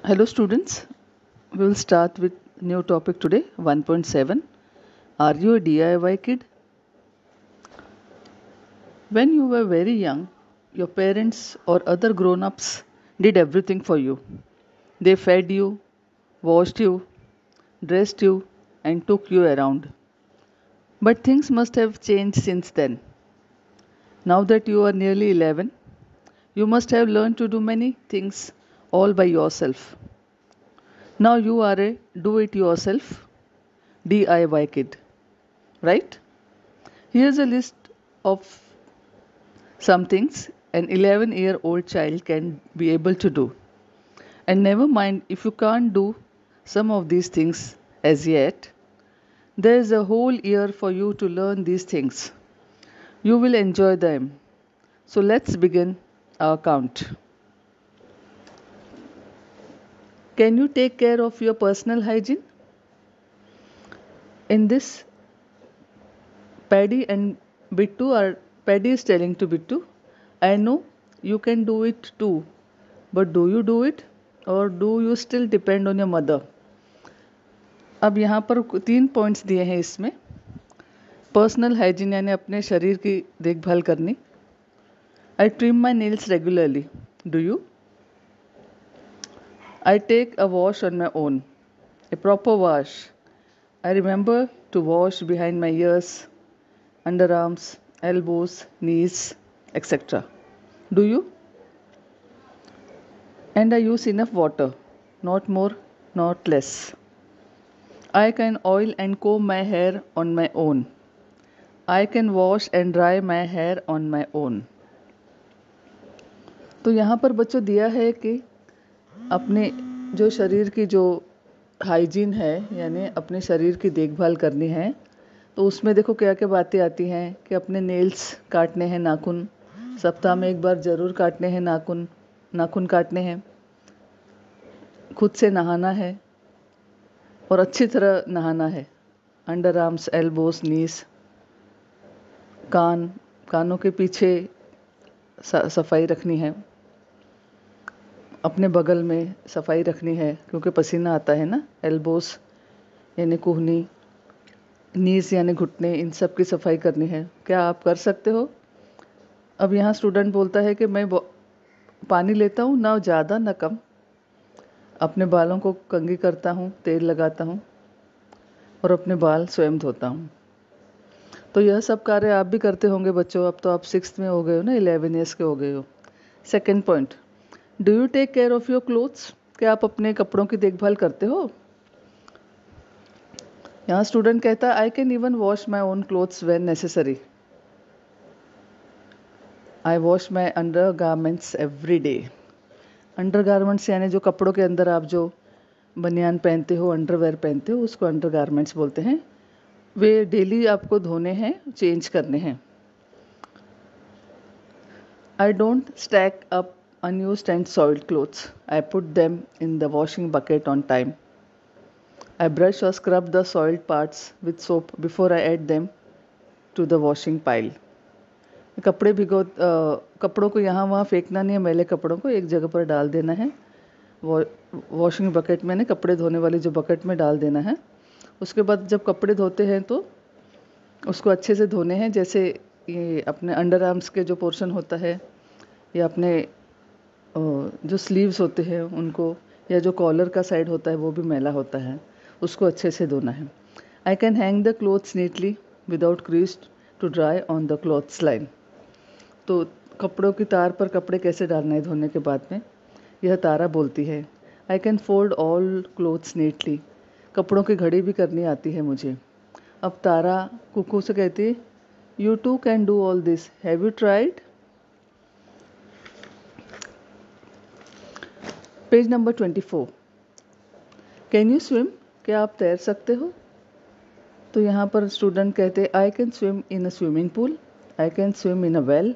Hello students, we will start with new topic today 1.7. Are you a DIY kid? When you were very young, your parents or other grown-ups did everything for you. They fed you, washed you, dressed you and took you around. But things must have changed since then. Now that you are nearly 11, you must have learned to do many things all by yourself. Now you are a do-it-yourself DIY kid, right? Here's a list of some things an 11-year-old child can be able to do. And never mind if you can't do some of these things as yet, there is a whole year for you to learn these things. You will enjoy them. So let's begin our count. Can you take care of your personal hygiene? In this, Paddy is telling to Bittu, I know you can do it too, but do you do it or do you still depend on your mother? अब यहाँ पर 3 points दिए हैं इसमें. Personal hygiene यानी अपने शरीर की देखभाल करनी. I trim my nails regularly. Do you? I take a wash on my own. A proper wash. I remember to wash behind my ears, under arms, elbows, knees, etc. Do you? And I use enough water, not more, not less. I can oil and comb my hair on my own. I can wash and dry my hair on my own. तो यहाँ पर बच्चों दिया है कि अपने जो शरीर की जो हाइजीन है यानी अपने शरीर की देखभाल करनी है, तो उसमें देखो क्या क्या बातें आती हैं कि अपने नेल्स काटने हैं, नाखून सप्ताह में एक बार ज़रूर काटने हैं, नाखून काटने हैं, खुद से नहाना है और अच्छी तरह नहाना है. अंडर आर्म्स, एल्बोस, नीस, कानों के पीछे सफाई रखनी है, अपने बगल में सफाई रखनी है क्योंकि पसीना आता है ना. एल्बोस यानी कुहनी, नीज यानी घुटने, इन सब की सफाई करनी है. क्या आप कर सकते हो? अब यहाँ स्टूडेंट बोलता है कि मैं पानी लेता हूँ, ना ज़्यादा ना कम. अपने बालों को कंघी करता हूँ, तेल लगाता हूँ और अपने बाल स्वयं धोता हूँ. तो यह सब कार्य आप भी करते होंगे बच्चों. अब तो आप 6th में हो गए हो ना, 11 ईयर्स के हो गए हो. Second point, do you take care of your clothes? क्या आप अपने कपड़ों की देखभाल करते हो? यहाँ स्टूडेंट कहता है I can even wash my own clothes when necessary. I wash my under garments every day. Under garments यानी जो कपड़ों के अंदर आप जो बनियान पहनते हो, अंडरवेयर पहनते हो, उसको अंडर गारमेंट्स बोलते हैं. वे डेली आपको धोने हैं, चेंज करने हैं. I don't stack up unused and soiled clothes. I put them in the washing bucket on time. I brush or scrub the soiled parts with soap before I add them to the washing pile. कपड़ों को यहाँ वहाँ फेंकना नहीं है. मैले कपड़ों को एक जगह पर डाल देना है. वॉशिंग बकेट में, कपड़े धोने वाली जो बकेट में डाल देना है. उसके बाद जब कपड़े धोते हैं तो उसको अच्छे से धोने हैं. जैसे ये अपने अंडर आर्म्स के जो पोर्शन होता है या अपने जो स्लीव्स होते हैं उनको, या जो कॉलर का साइड होता है वो भी मैला होता है, उसको अच्छे से धोना है. I can hang the clothes neatly without crease to dry on the clothes line. तो कपड़ों की तार पर कपड़े कैसे डालना है धोने के बाद में, यह तारा बोलती है. I can fold all clothes neatly. कपड़ों की घड़ी भी करनी आती है मुझे. अब तारा कुकू से कहती है you too can do all this, have you tried? Page number 24. Can you swim? क्या आप तैर सकते हो? तो यहाँ पर स्टूडेंट कहते हैं I can swim in a swimming pool, I can swim in a well,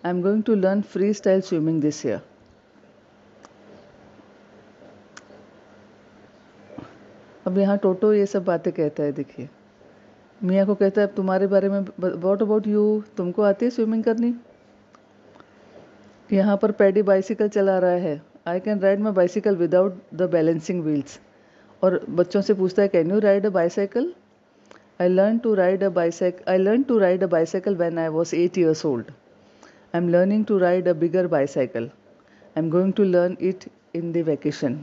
I am going to learn freestyle swimming this year. अब यहाँ टोटो ये सब बातें कहता है. देखिए मियाँ को कहता है अब तुम्हारे बारे में, व्हाट अबाउट यू, तुमको आती है स्विमिंग करनी? यहाँ पर पैडी बाइसिकल चला रहा है. I can ride my bicycle without the balancing wheels. और बच्चों से पूछता है can you ride a bicycle? I learn to ride a bicycle when I was 8 years old. I am learning to ride a bigger bicycle. I am going to learn it in the vacation.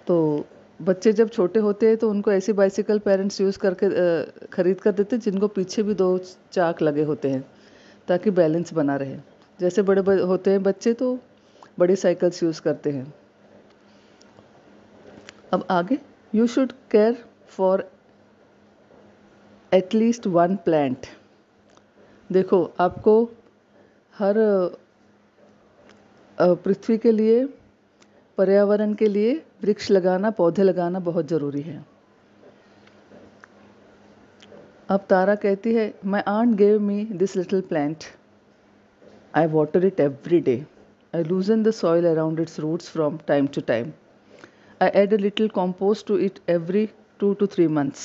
तो बच्चे जब छोटे होते हैं तो उनको ऐसी bicycle parents use करके ख़रीद कर देते हैं जिनको पीछे भी 2 चाक लगे होते हैं ताकि बैलेंस बना रहे। जैसे बड़े होते हैं बच्चे तो बड़ी साइकिल्स यूज़ करते हैं। अब आगे, you should care for at least 1 plant. देखो आपको हर पृथ्वी के लिए, पर्यावरण के लिए वृक्ष लगाना, पौधे लगाना बहुत ज़रूरी है। अब तारा कहती है my aunt gave me this little plant. I water it every day. I loosen the soil around its roots from time to time. I add a little compost to it every 2 to 3 months.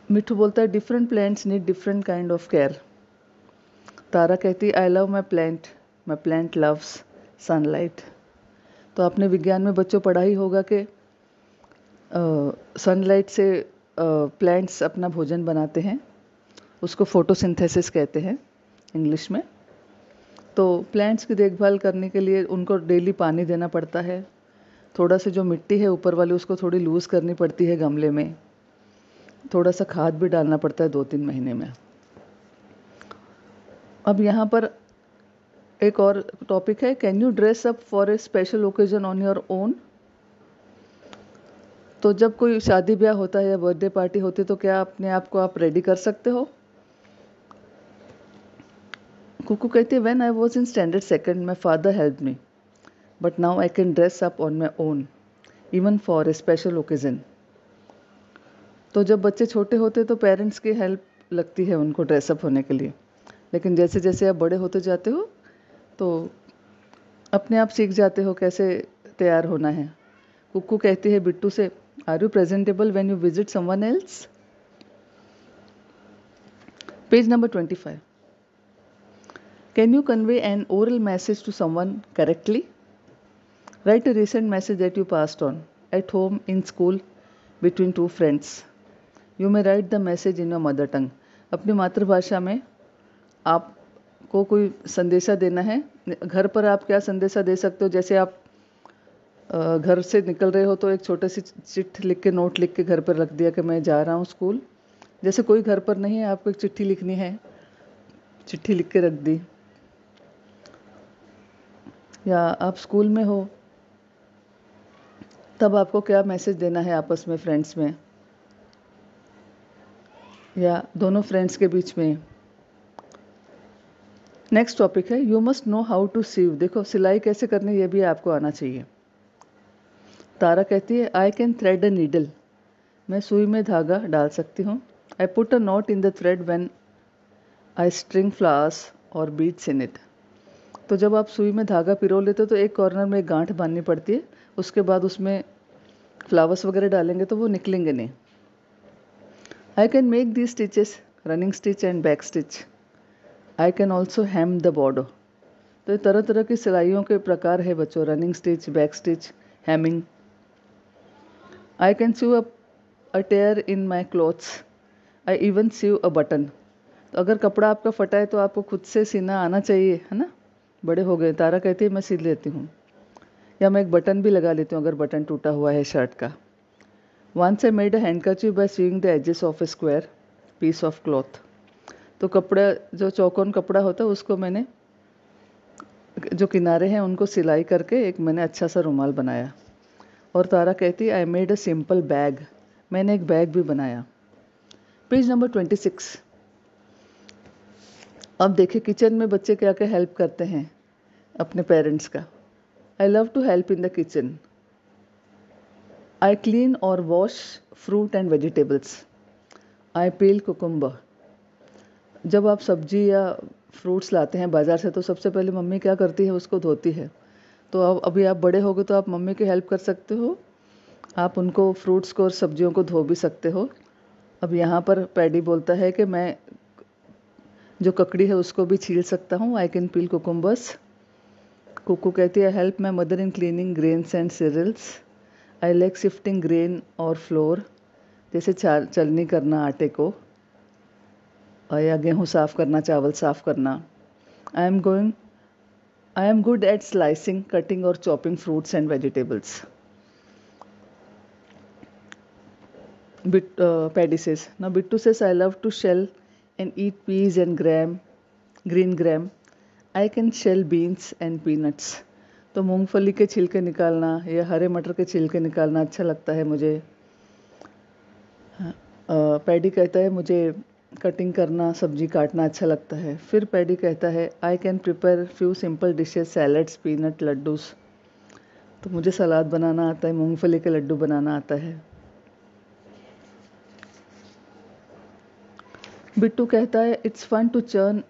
Mithu बोलता है different plants need different kind of care. Tara कहती है I love my plant loves sunlight. तो आपने विज्ञान में बच्चों पढ़ा ही होगा कि सनलाइट से प्लांट्स अपना भोजन बनाते हैं, उसको फोटोसिंथेसिस कहते हैं इंग्लिश में. तो प्लांट्स की देखभाल करने के लिए उनको डेली पानी देना पड़ता है. थोड़ा सा जो मिट्टी है ऊपर वाली उसको थोड़ी लूज़ करनी पड़ती है गमले में. थोड़ा सा खाद भी डालना पड़ता है 2-3 महीने में. अब यहाँ पर एक और टॉपिक है, can you dress up for a special occasion on your own? तो जब कोई शादी ब्याह होता है या बर्थडे पार्टी होती है तो क्या अपने आप को आप रेडी कर सकते हो? कुकू कहती है when I was in standard second my father help me but now I can dress up on my own even for a special occasion. तो जब बच्चे छोटे होते तो पेरेंट्स की हेल्प लगती है उनको ड्रेसअप होने के लिए, लेकिन जैसे जैसे आप बड़े होते जाते हो तो अपने आप सीख जाते हो कैसे तैयार होना है. कुक्कू कहती है बिट्टू से are you presentable when you visit someone else? Page number 25. Can you convey an oral message to someone correctly? Write a recent message that you passed on at home, in school, between 2 friends. You may write the message in your mother tongue. अपनी मातृभाषा में आपको कोई संदेशा देना है. घर पर आप क्या संदेशा दे सकते हो? जैसे आप घर से निकल रहे हो तो एक छोटे सी चिट्ठी लिख के, नोट लिख के घर पर रख दिया कि मैं जा रहा हूँ स्कूल. जैसे कोई घर पर नहीं है, आपको एक चिट्ठी लिखनी है, चिट्ठी लिख के रख दी. या आप स्कूल में हो तब आपको क्या मैसेज देना है आपस में, फ्रेंड्स में या दोनों फ्रेंड्स के बीच में. नेक्स्ट टॉपिक है you must know how to sew. देखो सिलाई कैसे करनी ये भी आपको आना चाहिए. तारा कहती है I can thread a needle. मैं सुई में धागा डाल सकती हूँ. I put a not in the thread when I string flowers और बीड्स इन इट. तो जब आप सुई में धागा पिरो लेते हो तो एक कॉर्नर में एक गांठ बांधनी पड़ती है, उसके बाद उसमें फ्लावर्स वगैरह डालेंगे तो वो निकलेंगे नहीं. I can make the stitches, running stitch and back stitch. I can also hem the border. तो ये तरह तरह की सिलाइयों के प्रकार है बच्चों, running stitch, back stitch, hemming. I can sew a tear in my clothes. I even sew a button. तो अगर कपड़ा आपका फटा है तो आपको खुद से सीना आना चाहिए, है ना. बड़े हो गए. तारा कहती है मैं सिल लेती हूँ, या मैं एक बटन भी लगा लेती हूँ अगर बटन टूटा हुआ है शर्ट का. Once I made a handkerchief by seeing the edges of a square piece of cloth. तो कपड़ा, जो चौकोन कपड़ा होता है उसको मैंने, जो किनारे हैं उनको सिलाई करके एक मैंने अच्छा सा रुमाल बनाया. और तारा कहती है आई मेड अ सिंपल बैग. मैंने एक बैग भी बनाया. Page number 26. अब देखिए किचन में बच्चे क्या क्या हेल्प करते हैं अपने पेरेंट्स का. I love to help in the kitchen. I clean और wash fruit and vegetables. I peel cucumber. जब आप सब्जी या फ्रूट्स लाते हैं बाज़ार से तो सबसे पहले मम्मी क्या करती है, उसको धोती है. तो अब अभी आप बड़े हो गए तो आप मम्मी की हेल्प कर सकते हो. आप उनको फ्रूट्स को और सब्जियों को धो भी सकते हो. अब यहाँ पर पैडी बोलता है कि मैं जो ककड़ी है उसको भी छील सकता हूँ। I can peel cucumbers. Kuku कहती है help my mother in cleaning grains and cereals. I like shifting grain और फ्लोर, जैसे चलनी करना आटे को, या गेहूँ साफ़ करना, चावल साफ़ करना। I am good at slicing, cutting और chopping fruits and vegetables. Paddy says, now Bittu says, I love to shell and eat peas and green gram. I can shell beans and peanuts. तो मूंगफली के छिलके निकालना या हरे मटर के छिलके निकालना अच्छा लगता है मुझे। पैडी कहता है मुझे कटिंग करना, सब्जी काटना अच्छा लगता है। फिर पैडी कहता है I can prepare few simple dishes, salads, peanut laddoos. तो मुझे सलाद बनाना आता है, मूंगफली के लड्डू बनाना आता है। बिट्टू कहता है it's fun to churn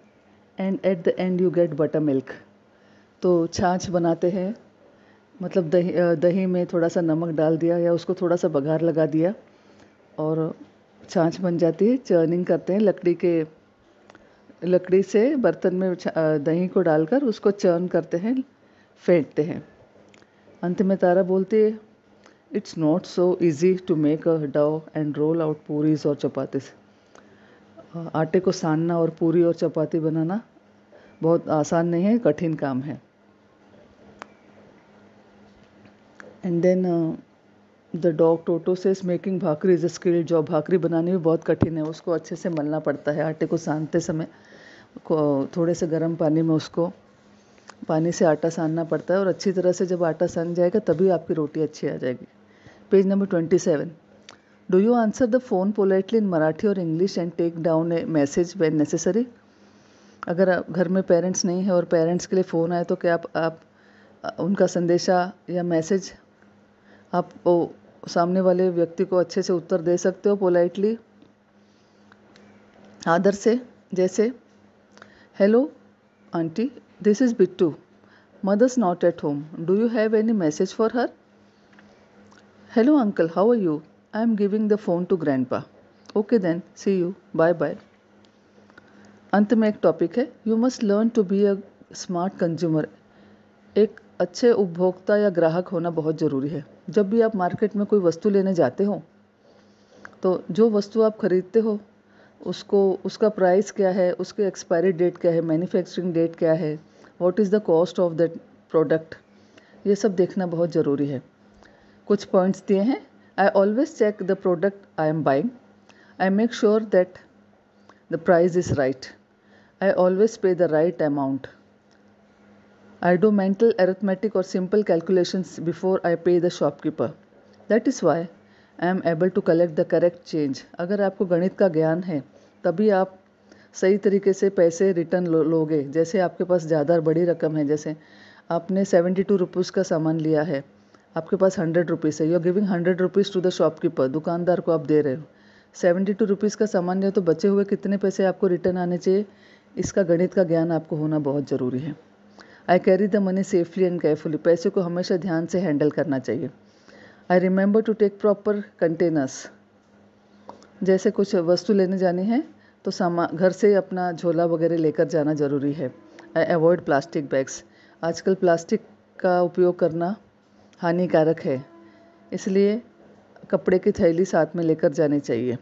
and at the end you get buttermilk. तो छाछ बनाते हैं, मतलब दही में थोड़ा सा नमक डाल दिया या उसको थोड़ा सा बघार लगा दिया और छाछ बन जाती है। चर्निंग करते हैं, लकड़ी से बर्तन में दही को डालकर उसको चर्न करते हैं, फेंटते हैं। अंत में तारा बोलती है it's not so easy to make a dough and roll out puris और चपातीस। आटे को सानना और पूरी और चपाती बनाना बहुत आसान नहीं है, कठिन काम है। And then the dog Toto says making bhakri is a skill job. भाकरी बनानी भी बहुत कठिन है, उसको अच्छे से मलना पड़ता है। आटे को सानते समय थोड़े से गर्म पानी में उसको पानी से आटा सानना पड़ता है और अच्छी तरह से जब आटा सान जाएगा तभी आपकी रोटी अच्छी आ जाएगी। Page number 27। Do you answer the phone politely in Marathi और English and take down a message when necessary. अगर घर में पेरेंट्स नहीं है और पेरेंट्स के लिए फ़ोन आए तो क्या आप उनका संदेशा या मैसेज आप सामने वाले व्यक्ति को अच्छे से उत्तर दे सकते हो पोलाइटली, आदर से। जैसे hello aunty, this is Bittu, mother's not at home, do you have any message for her. Hello uncle, how are you, I am giving the phone to grandpa, okay then see you, bye bye. अंत में एक topic है, you must learn to be a smart consumer. एक अच्छे उपभोक्ता या ग्राहक होना बहुत ज़रूरी है। जब भी आप मार्केट में कोई वस्तु लेने जाते हो तो जो वस्तु आप खरीदते हो उसका प्राइस क्या है, उसकी एक्सपायरी डेट क्या है, मैन्युफैक्चरिंग डेट क्या है, what is the cost of that product, ये सब देखना बहुत ज़रूरी है। कुछ पॉइंट्स दिए हैं। I always check the product I am buying. I make sure that the price is right. I always pay the right amount. I do mental arithmetic or simple calculations before I pay the shopkeeper. That is why I am able to collect the correct change. अगर आपको गणित का ज्ञान है तभी आप सही तरीके से पैसे रिटर्न लोगे। जैसे आपके पास ज़्यादा बड़ी रकम है, जैसे आपने 72 रुपीज़ का सामान लिया है, आपके पास 100 रुपीज़ है, you are giving 100 rupees to the shopkeeper, दुकानदार को आप दे रहे हो। 72 रुपीज़ का सामान लिया तो बचे हुए कितने पैसे आपको रिटर्न आने चाहिए, इसका गणित का ज्ञान आपको होना बहुत ज़रूरी है। I carry the money safely and carefully. पैसे को हमेशा ध्यान से हैंडल करना चाहिए। I remember to take proper containers. जैसे कुछ वस्तु लेने जानी है तो घर से अपना झोला वगैरह लेकर जाना ज़रूरी है। I avoid plastic bags. आजकल प्लास्टिक का उपयोग करना हानिकारक है, इसलिए कपड़े की थैली साथ में लेकर जानी चाहिए।